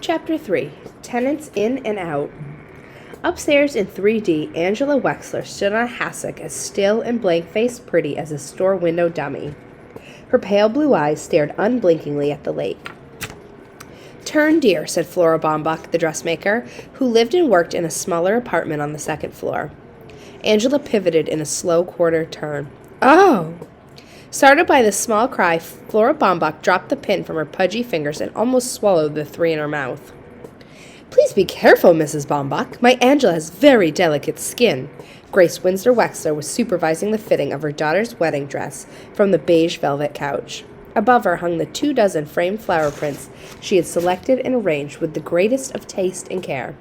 Chapter 3 Tenants In and Out. Upstairs in 3D, Angela Wexler stood on a hassock as still and blank-faced pretty as a store window dummy. Her pale blue eyes stared unblinkingly at the lake. "Turn, dear," said Flora Baumbach, the dressmaker, who lived and worked in a smaller apartment on the second floor. Angela pivoted in a slow quarter turn. "Oh!" Startled by this small cry, Flora Baumbach dropped the pin from her pudgy fingers and almost swallowed the three in her mouth. "Please be careful, Mrs. Baumbach. My Angela has very delicate skin." Grace Windsor Wexler was supervising the fitting of her daughter's wedding dress from the beige velvet couch. Above her hung the 24 framed flower prints she had selected and arranged with the greatest of taste and care.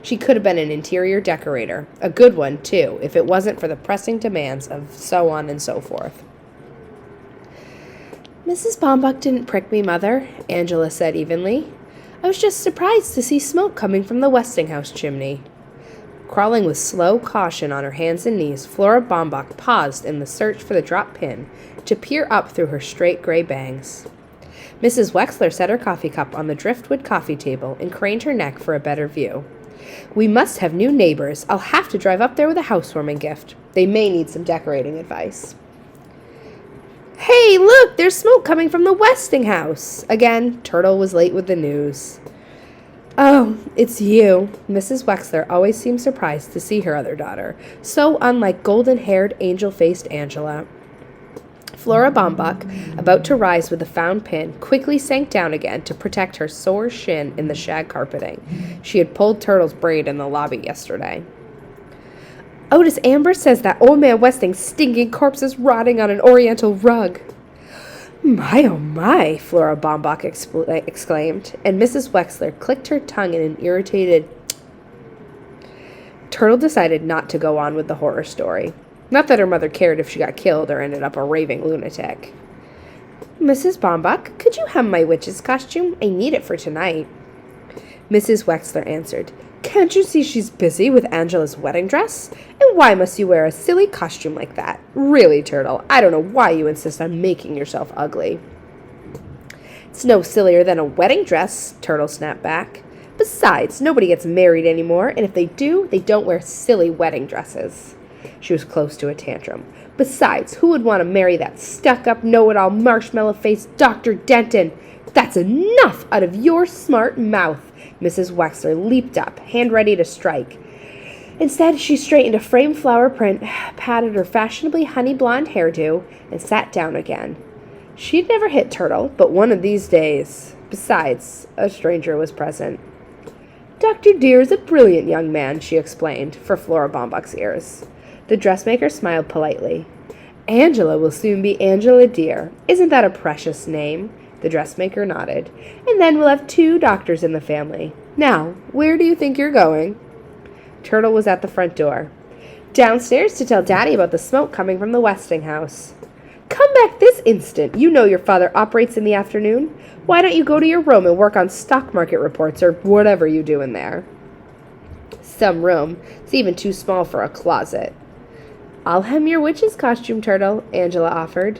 She could have been an interior decorator, a good one, too, if it wasn't for the pressing demands of so on and so forth. "Mrs. Baumbach didn't prick me, Mother," Angela said evenly. "I was just surprised to see smoke coming from the Westinghouse chimney." Crawling with slow caution on her hands and knees, Flora Baumbach paused in the search for the dropped pin to peer up through her straight gray bangs. Mrs. Wexler set her coffee cup on the driftwood coffee table and craned her neck for a better view. "We must have new neighbors. I'll have to drive up there with a housewarming gift. They may need some decorating advice." "Hey, look! There's smoke coming from the Westinghouse!" Again, Turtle was late with the news. "Oh, it's you." Mrs. Wexler always seemed surprised to see her other daughter, so unlike golden-haired, angel-faced Angela. Flora Baumbach, about to rise with the found pin, quickly sank down again to protect her sore shin in the shag carpeting. She had pulled Turtle's braid in the lobby yesterday. "Otis Amber says that old man Westing's stinking corpse is rotting on an oriental rug." "My, oh my," Flora Baumbach exclaimed, and Mrs. Wexler clicked her tongue in an irritated Turtle decided not to go on with the horror story. Not that her mother cared if she got killed or ended up a raving lunatic. "Mrs. Baumbach, could you hem my witch's costume? I need it for tonight." Mrs. Wexler answered, "Can't you see she's busy with Angela's wedding dress? And why must you wear a silly costume like that? Really, Turtle, I don't know why you insist on making yourself ugly." "It's no sillier than a wedding dress," Turtle snapped back. "Besides, nobody gets married anymore, and if they do, they don't wear silly wedding dresses." She was close to a tantrum. "Besides, who would want to marry that stuck-up, know-it-all, marshmallow-faced Dr. Denton? That's enough out of your smart mouth." Mrs. Wexler leaped up, hand ready to strike. Instead, she straightened a framed flower print, patted her fashionably honey-blonde hairdo, and sat down again. She'd never hit Turtle, but one of these days. Besides, a stranger was present. "Dr. Deer is a brilliant young man," she explained, for Flora Baumbach's ears. The dressmaker smiled politely. "Angela will soon be Angela Deer. Isn't that a precious name?" The dressmaker nodded. "And then we'll have 2 doctors in the family. Now, where do you think you're going?" Turtle was at the front door. "Downstairs to tell Daddy about the smoke coming from the Westinghouse." "Come back this instant. You know your father operates in the afternoon. Why don't you go to your room and work on stock market reports or whatever you do in there?" "Some room. It's even too small for a closet." "I'll hem your witch's costume, Turtle," Angela offered.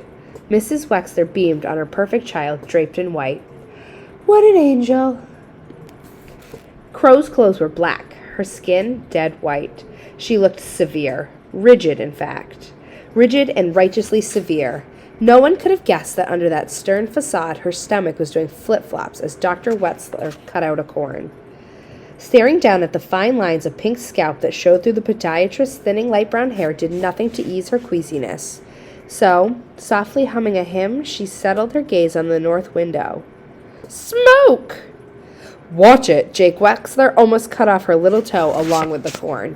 Mrs. Wexler beamed on her perfect child draped in white. "What an angel!" Crow's clothes were black, her skin dead white. She looked severe, rigid in fact. Rigid and righteously severe. No one could have guessed that under that stern facade her stomach was doing flip-flops as Dr. Wexler cut out a corn. Staring down at the fine lines of pink scalp that showed through the podiatrist's thinning light brown hair did nothing to ease her queasiness. So, softly humming a hymn, she settled her gaze on the north window. "Smoke!" "Watch it!" Jake Wexler almost cut off her little toe along with the corn.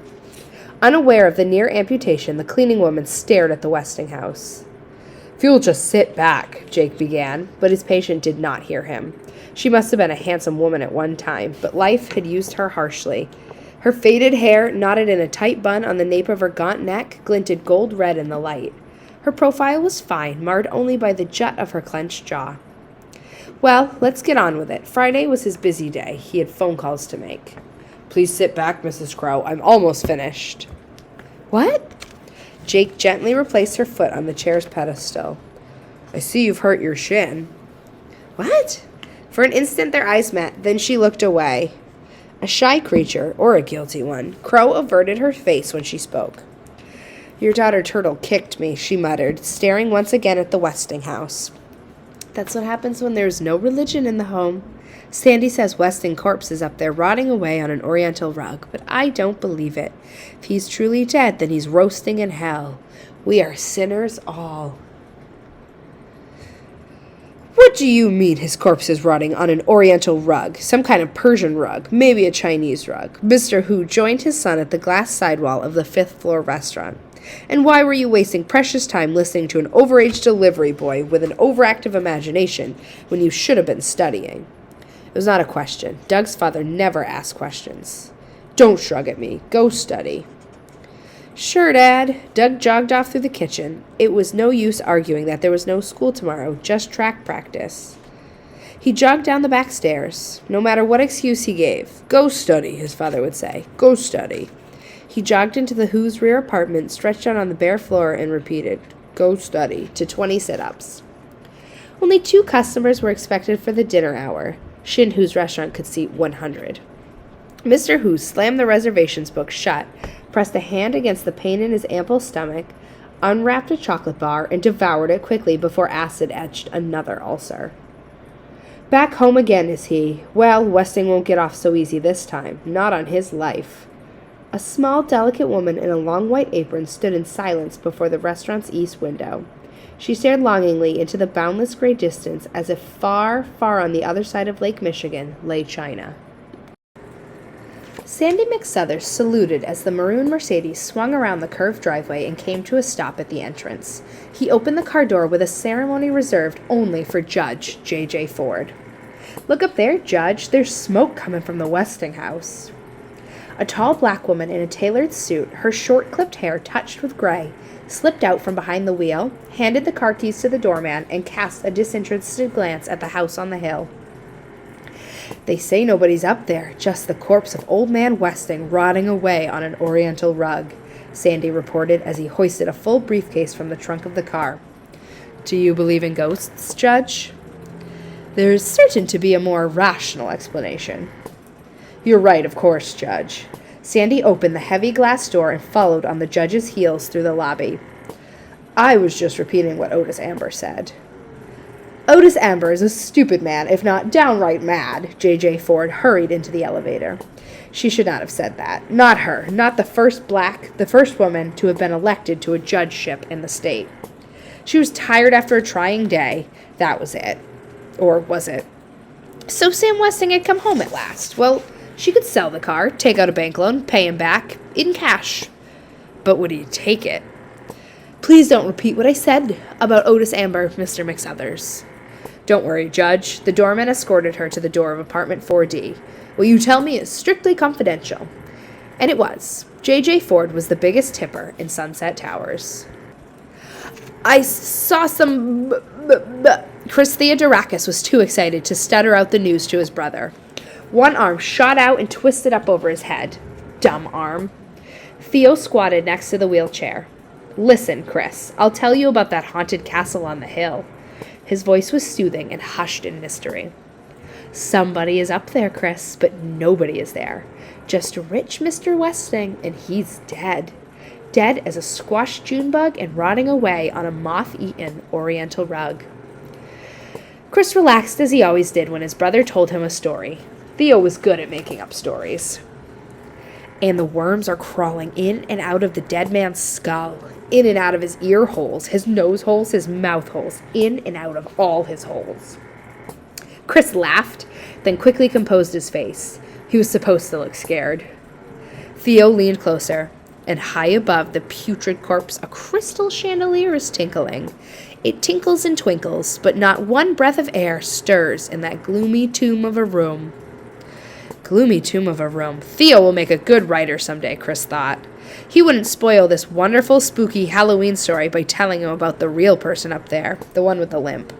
Unaware of the near amputation, the cleaning woman stared at the Westinghouse. "If you'll just sit back," Jake began, but his patient did not hear him. She must have been a handsome woman at one time, but life had used her harshly. Her faded hair, knotted in a tight bun on the nape of her gaunt neck, glinted gold red in the light. Her profile was fine, marred only by the jut of her clenched jaw. Well, let's get on with it. Friday was his busy day. He had phone calls to make. "Please sit back, Mrs. Crow. I'm almost finished." "What?" Jake gently replaced her foot on the chair's pedestal. "I see you've hurt your shin." "What?" For an instant their eyes met, then she looked away. A shy creature, or a guilty one, Crow averted her face when she spoke. "Your daughter Turtle kicked me," she muttered, staring once again at the Westinghouse. "That's what happens when there's no religion in the home. Sandy says Westing corpse is up there rotting away on an oriental rug, but I don't believe it. If he's truly dead, then he's roasting in hell. We are sinners all." "What do you mean his corpse is rotting on an oriental rug? Some kind of Persian rug, maybe a Chinese rug." Mr. Hu joined his son at the glass sidewall of the fifth-floor restaurant. "And why were you wasting precious time listening to an overage delivery boy with an overactive imagination when you should have been studying?" It was not a question. Doug's father never asked questions. "Don't shrug at me. Go study." "Sure, Dad." Doug jogged off through the kitchen. It was no use arguing that there was no school tomorrow, just track practice. He jogged down the back stairs, no matter what excuse he gave. "Go study," his father would say. "Go study." He jogged into the Who's rear apartment, stretched out on the bare floor, and repeated, "Go study," to 20 sit-ups. Only 2 customers were expected for the dinner hour. Shin Hu's restaurant could seat 100. Mr. Hu slammed the reservations book shut, pressed a hand against the pain in his ample stomach, unwrapped a chocolate bar, and devoured it quickly before acid etched another ulcer. "Back home again, is he? Well, Westing won't get off so easy this time. Not on his life." A small, delicate woman in a long white apron stood in silence before the restaurant's east window. She stared longingly into the boundless gray distance as if far, far on the other side of Lake Michigan lay China. Sandy McSuthers saluted as the maroon Mercedes swung around the curved driveway and came to a stop at the entrance. He opened the car door with a ceremony reserved only for Judge J.J. Ford. "Look up there, Judge. There's smoke coming from the Westinghouse." A tall black woman in a tailored suit, her short-clipped hair touched with gray, slipped out from behind the wheel, handed the car keys to the doorman, and cast a disinterested glance at the house on the hill. "They say nobody's up there, just the corpse of old man Westing rotting away on an oriental rug," Sandy reported as he hoisted a full briefcase from the trunk of the car. "Do you believe in ghosts, Judge?" "There is certain to be a more rational explanation." "You're right, of course, Judge." Sandy opened the heavy glass door and followed on the judge's heels through the lobby. "I was just repeating what Otis Amber said." "Otis Amber is a stupid man, if not downright mad." J.J. Ford hurried into the elevator. She should not have said that. Not her. Not the first woman to have been elected to a judgeship in the state. She was tired after a trying day. That was it. Or was it? So Sam Westing had come home at last. Well, she could sell the car, take out a bank loan, pay him back, in cash. But would he take it? "Please don't repeat what I said about Otis Amber, Mr. McSuthers." "Don't worry, Judge." The doorman escorted her to the door of apartment 4D. "What you tell me is strictly confidential." And it was. J.J. Ford was the biggest tipper in Sunset Towers. "I saw some Chris Theodorakis was too excited to stutter out the news to his brother. One arm shot out and twisted up over his head. Dumb arm. Theo squatted next to the wheelchair. "Listen, Chris, I'll tell you about that haunted castle on the hill." His voice was soothing and hushed in mystery. "Somebody is up there, Chris, but nobody is there. Just rich Mr. Westing, and he's dead. Dead as a squashed June bug and rotting away on a moth-eaten oriental rug." Chris relaxed as he always did when his brother told him a story. Theo was good at making up stories. "And the worms are crawling in and out of the dead man's skull, in and out of his ear holes, his nose holes, his mouth holes, in and out of all his holes." Chris laughed, then quickly composed his face. He was supposed to look scared. Theo leaned closer, and high above the putrid corpse a crystal chandelier is tinkling. It tinkles and twinkles, but not one breath of air stirs in that gloomy tomb of a room. Gloomy tomb of a room. Theo will make a good writer someday, Chris thought. He wouldn't spoil this wonderful, spooky Halloween story by telling him about the real person up there, the one with the limp.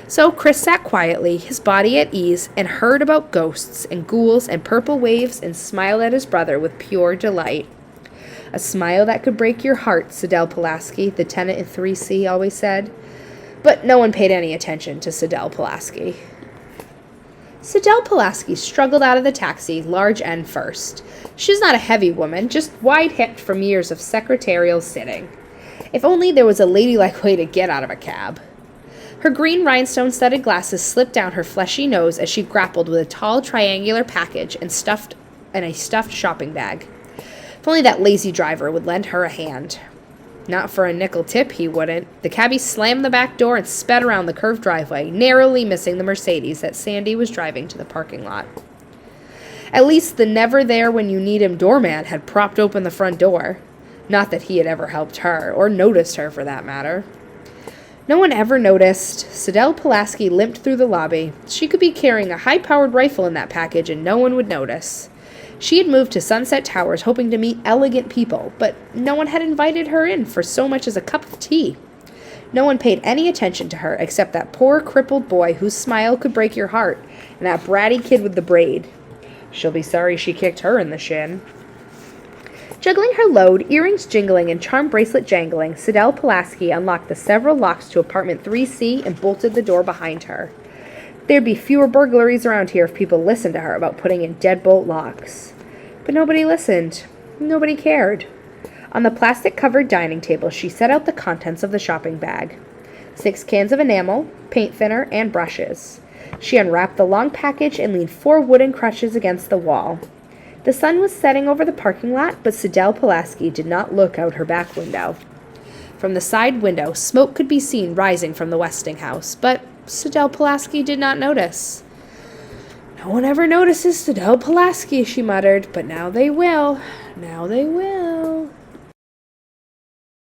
So Chris sat quietly, his body at ease, and heard about ghosts and ghouls and purple waves and smiled at his brother with pure delight. A smile that could break your heart, Sidel Pulaski, the tenant in 3C, always said. But no one paid any attention to Sidel Pulaski. Sidel Pulaski struggled out of the taxi, large end first. She was not a heavy woman, just wide-hipped from years of secretarial sitting. If only there was a ladylike way to get out of a cab. Her green rhinestone-studded glasses slipped down her fleshy nose as she grappled with a tall triangular package and a stuffed shopping bag. If only that lazy driver would lend her a hand. Not for a nickel tip, he wouldn't. The cabbie slammed the back door and sped around the curved driveway, narrowly missing the Mercedes that Sandy was driving to the parking lot. At least the never-there-when-you-need-him doorman had propped open the front door. Not that he had ever helped her, or noticed her for that matter. No one ever noticed. Sidel Pulaski limped through the lobby. She could be carrying a high-powered rifle in that package and no one would notice. She had moved to Sunset Towers hoping to meet elegant people, but no one had invited her in for so much as a cup of tea. No one paid any attention to her except that poor crippled boy whose smile could break your heart, and that bratty kid with the braid. She'll be sorry she kicked her in the shin. Juggling her load, earrings jingling and charm bracelet jangling, Sidel Pulaski unlocked the several locks to apartment 3C and bolted the door behind her. There'd be fewer burglaries around here if people listened to her about putting in deadbolt locks. But nobody listened. Nobody cared. On the plastic-covered dining table, she set out the contents of the shopping bag. 6 cans of enamel, paint thinner, and brushes. She unwrapped the long package and leaned 4 wooden crutches against the wall. The sun was setting over the parking lot, but Sidel Pulaski did not look out her back window. From the side window, smoke could be seen rising from the Westinghouse, but Sidel Pulaski did not notice. No one ever notices Sidel Pulaski, she muttered, but now they will. Now they will.